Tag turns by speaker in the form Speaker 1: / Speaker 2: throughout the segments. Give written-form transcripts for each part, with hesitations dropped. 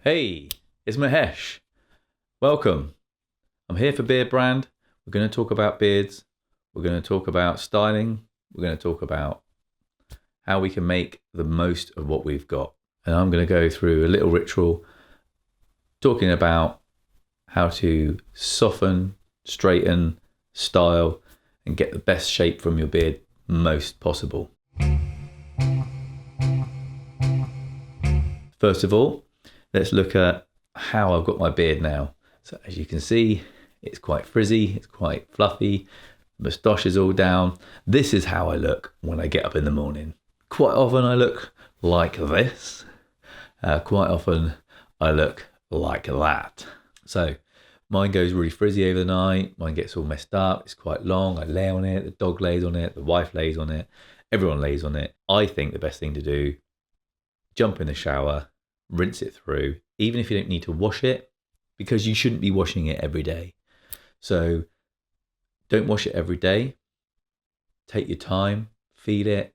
Speaker 1: Hey, it's Mahesh. Welcome. I'm here for Beardbrand. We're going to talk about beards. We're going to talk about styling. We're going to talk about how we can make the most of what we've got. And I'm going to go through a little ritual talking about how to soften, straighten, style, and get the best shape from your beard most possible. First of all, let's look at how I've got my beard now. So as you can see, it's quite frizzy, it's quite fluffy, moustache is all down. This is how I look when I get up in the morning. Quite often I look like this. Quite often I look like that. So mine goes really frizzy over the night. Mine gets all messed up. It's quite long. I lay on it. The dog lays on it. The wife lays on it. Everyone lays on it. I think the best thing to do, jump in the shower, rinse it through, even if you don't need to wash it, because you shouldn't be washing it every day. So don't wash it every day. Take your time, feel it,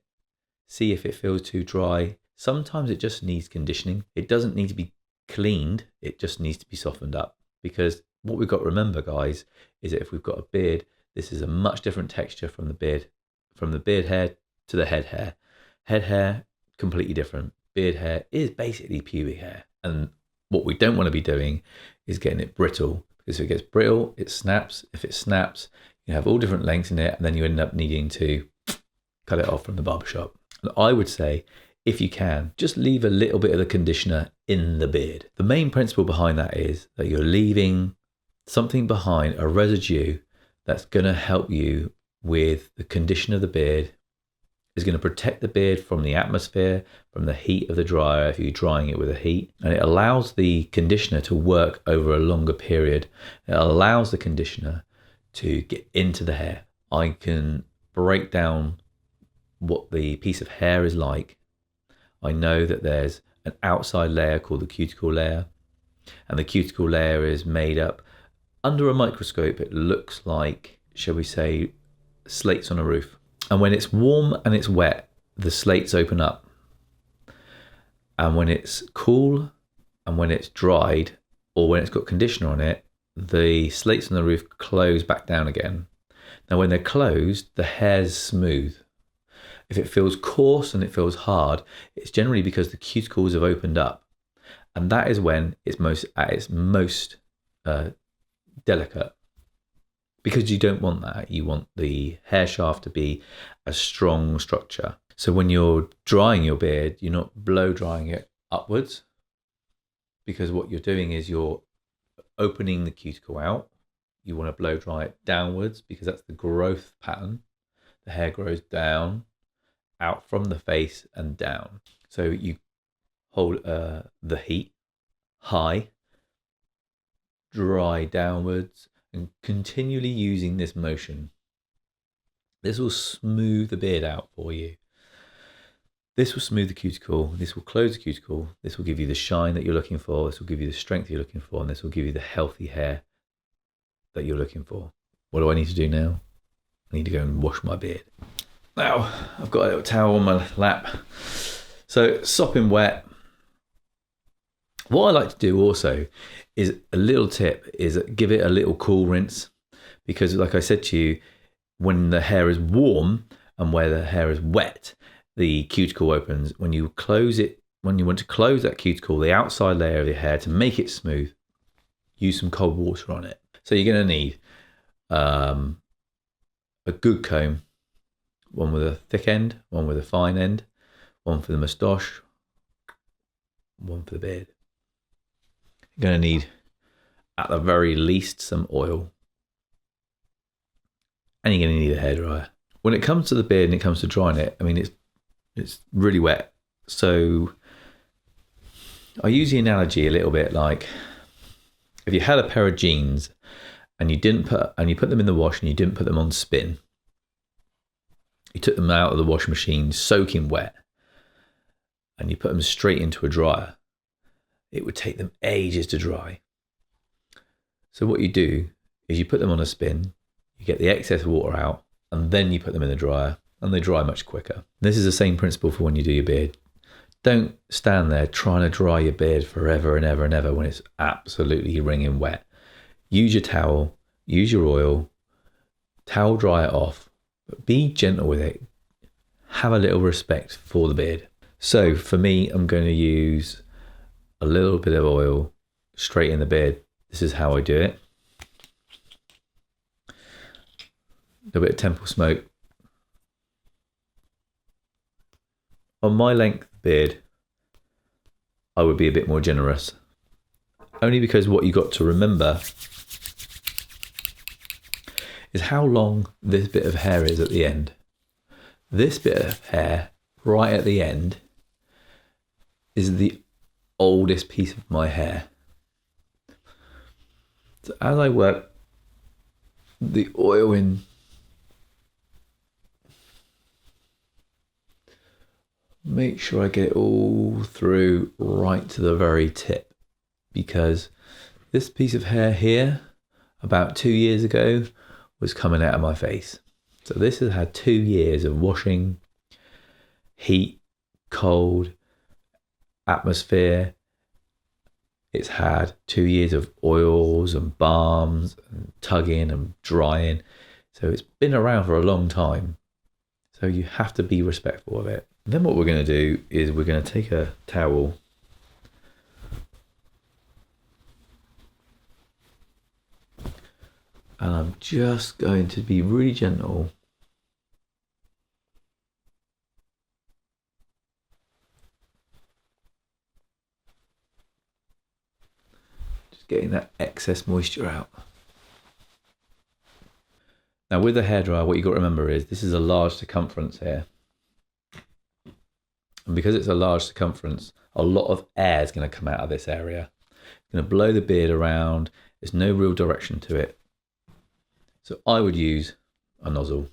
Speaker 1: see if it feels too dry. Sometimes it just needs conditioning. It doesn't need to be cleaned. It just needs to be softened up, because what we've got to remember, guys, is that if we've got a beard, this is a much different texture from the beard hair to the head hair. Head hair, completely different. Beard hair is basically pubic hair. And what we don't want to be doing is getting it brittle, because if it gets brittle, it snaps. If it snaps, you have all different lengths in it, and then you end up needing to cut it off from the barbershop. And I would say, if you can, just leave a little bit of the conditioner in the beard. The main principle behind that is that you're leaving something behind, a residue that's going to help you with the condition of the beard. Is going to protect the beard from the atmosphere, from the heat of the dryer if you're drying it with a heat. And it allows the conditioner to work over a longer period. It allows the conditioner to get into the hair. I can break down what the piece of hair is like. I know that there's an outside layer called the cuticle layer, and the cuticle layer is made up. Under a microscope, it looks like, shall we say, slates on a roof. And when it's warm and it's wet, the slates open up. And when it's cool and when it's dried, or when it's got conditioner on it, the slates on the roof close back down again. Now, when they're closed, the hair's smooth. If it feels coarse and it feels hard, it's generally because the cuticles have opened up. And that is when it's at its most delicate. Because you don't want that. You want the hair shaft to be a strong structure. So when you're drying your beard, you're not blow drying it upwards, because what you're doing is you're opening the cuticle out. You want to blow dry it downwards, because that's the growth pattern. The hair grows down, out from the face and down. So you hold the heat high, dry downwards, and continually using this motion. This will smooth the beard out for you. This will smooth the cuticle. This will close the cuticle. This will give you the shine that you're looking for. This will give you the strength you're looking for. And this will give you the healthy hair that you're looking for. What do I need to do now? I need to go and wash my beard. Now, I've got a little towel on my lap. So, sopping wet. What I like to do also is a little tip is give it a little cool rinse, because like I said to you, when the hair is warm and where the hair is wet, the cuticle opens. When you close it, when you want to close that cuticle, the outside layer of your hair, to make it smooth, use some cold water on it. So you're going to need a good comb, one with a thick end, one with a fine end, one for the moustache, one for the beard. You're going to need, at the very least, some oil. And you're going to need a hairdryer. When it comes to the beard and it comes to drying it, I mean, it's really wet. So I use the analogy a little bit like, if you had a pair of jeans and you put them in the wash and you didn't put them on spin, you took them out of the washing machine soaking wet, and you put them straight into a dryer, it would take them ages to dry. So what you do is you put them on a spin, you get the excess water out, and then you put them in the dryer, and they dry much quicker. This is the same principle for when you do your beard. Don't stand there trying to dry your beard forever and ever and ever when it's absolutely wringing wet. Use your towel, use your oil, towel dry it off, but be gentle with it. Have a little respect for the beard. So for me, I'm going to use a little bit of oil straight in the beard. This is how I do it. A little bit of temple smoke. On my length beard, I would be a bit more generous. Only because what you got to remember is how long this bit of hair is at the end. This bit of hair right at the end is the oldest piece of my hair. So as I work the oil in, make sure I get it all through right to the very tip, because this piece of hair here about 2 years ago was coming out of my face. So this has had 2 years of washing, heat, cold, atmosphere. It's had 2 years of oils and balms and tugging and drying. So it's been around for a long time. So you have to be respectful of it. And then what we're going to do is we're going to take a towel and I'm just going to be really gentle. Just getting that excess moisture out. Now with the hairdryer, what you've got to remember is this is a large circumference here. And because it's a large circumference, a lot of air is going to come out of this area. It's going to blow the beard around. There's no real direction to it. So I would use a nozzle.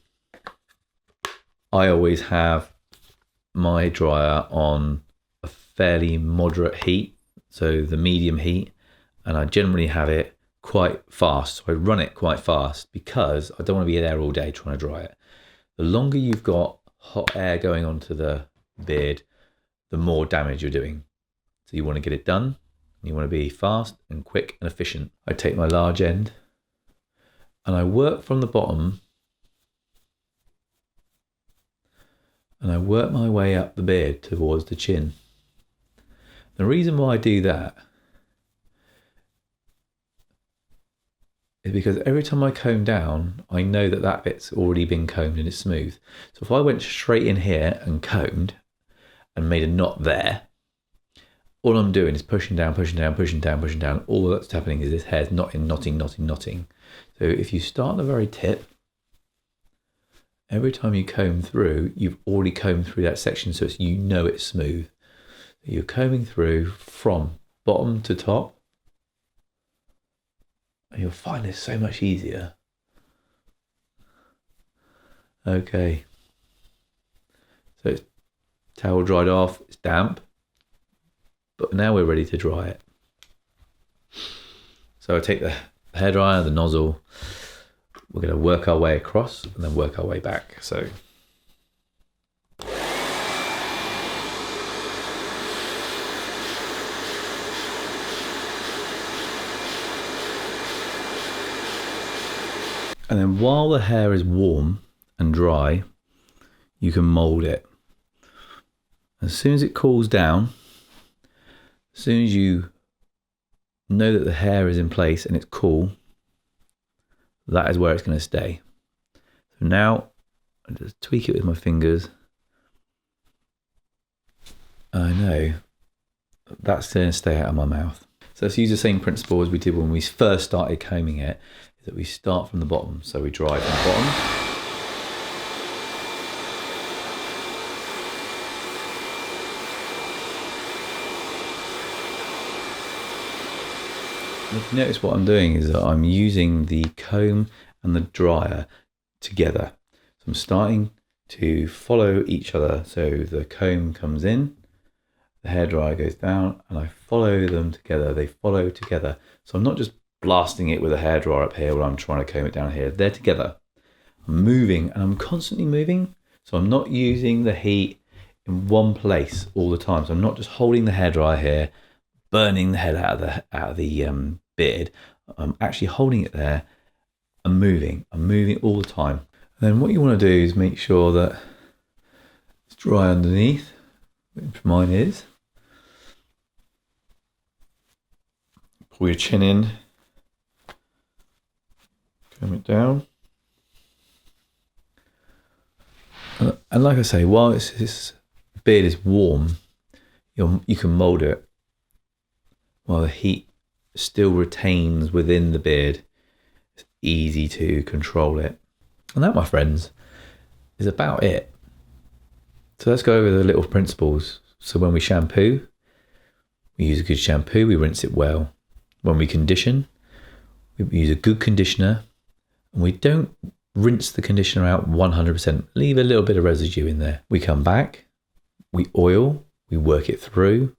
Speaker 1: I always have my dryer on a fairly moderate heat, so the medium heat, and I generally have it quite fast. So I run it quite fast because I don't want to be there all day trying to dry it. The longer you've got hot air going onto the beard, the more damage you're doing. So you want to get it done. You want to be fast and quick and efficient. I take my large end and I work from the bottom and I work my way up the beard towards the chin. The reason why I do that is because every time I comb down, I know that that bit's already been combed and it's smooth. So if I went straight in here and combed and made a knot there, all I'm doing is pushing down, pushing down, pushing down, pushing down. All that's happening is this hair's knotting, knotting, knotting, knotting. So if you start at the very tip, every time you comb through, you've already combed through that section, so it's, you know it's smooth. You're combing through from bottom to top, and you'll find this so much easier. Okay. So it's towel dried off, it's damp, but now we're ready to dry it. So I take the hairdryer, the nozzle, we're going to work our way across and then work our way back. So and then while the hair is warm and dry, you can mold it. As soon as it cools down, as soon as you know that the hair is in place and it's cool, that is where it's going to stay. So now I just tweak it with my fingers. I know that's going to stay out of my mouth. So let's use the same principle as we did when we first started combing it, is that we start from the bottom. So we dry from the bottom. If you notice, what I'm doing is that I'm using the comb and the dryer together. So I'm starting to follow each other. So the comb comes in, the hairdryer goes down, and I follow them together. They follow together. So I'm not just blasting it with a hairdryer up here while I'm trying to comb it down here. They're together. I'm moving, and I'm constantly moving. So I'm not using the heat in one place all the time. So I'm not just holding the hairdryer here, burning the head out of the beard. I'm actually holding it there and moving. I'm moving all the time. And then what you want to do is make sure that it's dry underneath, which mine is. Pull your chin in, comb it down. And like I say, while this beard is warm, you can mold it while the heat still retains within the beard. It's easy to control it. And that, my friends, is about it. So let's go over the little principles. So when we shampoo, we use a good shampoo, we rinse it well. When we condition, we use a good conditioner, and we don't rinse the conditioner out 100%. Leave a little bit of residue in there. We come back, we oil, we work it through.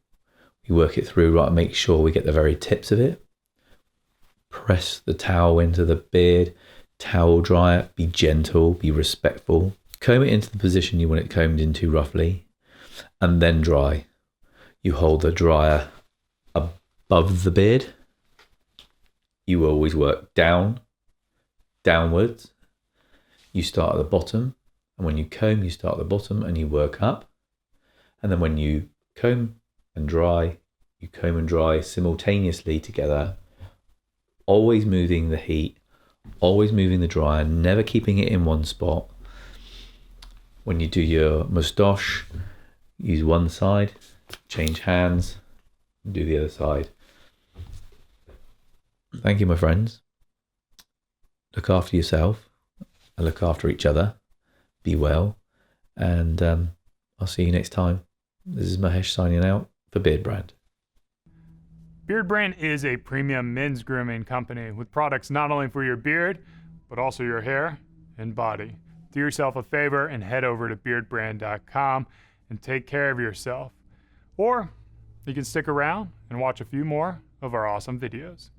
Speaker 1: Right, make sure we get the very tips of it. Press the towel into the beard, towel dry it, be gentle, be respectful. Comb it into the position you want it combed into roughly, and then dry. You hold the dryer above the beard. You always work downwards. You start at the bottom, and when you comb, you start at the bottom and you work up. And then when you comb and dry, you comb and dry simultaneously together, always moving the heat, always moving the dryer, never keeping it in one spot. When you do your moustache, use one side, change hands, do the other side. Thank you, my friends. Look after yourself and look after each other. Be well. And I'll see you next time. This is Mahesh signing out for Beardbrand.
Speaker 2: Beardbrand is a premium men's grooming company with products not only for your beard, but also your hair and body. Do yourself a favor and head over to beardbrand.com and take care of yourself. Or you can stick around and watch a few more of our awesome videos.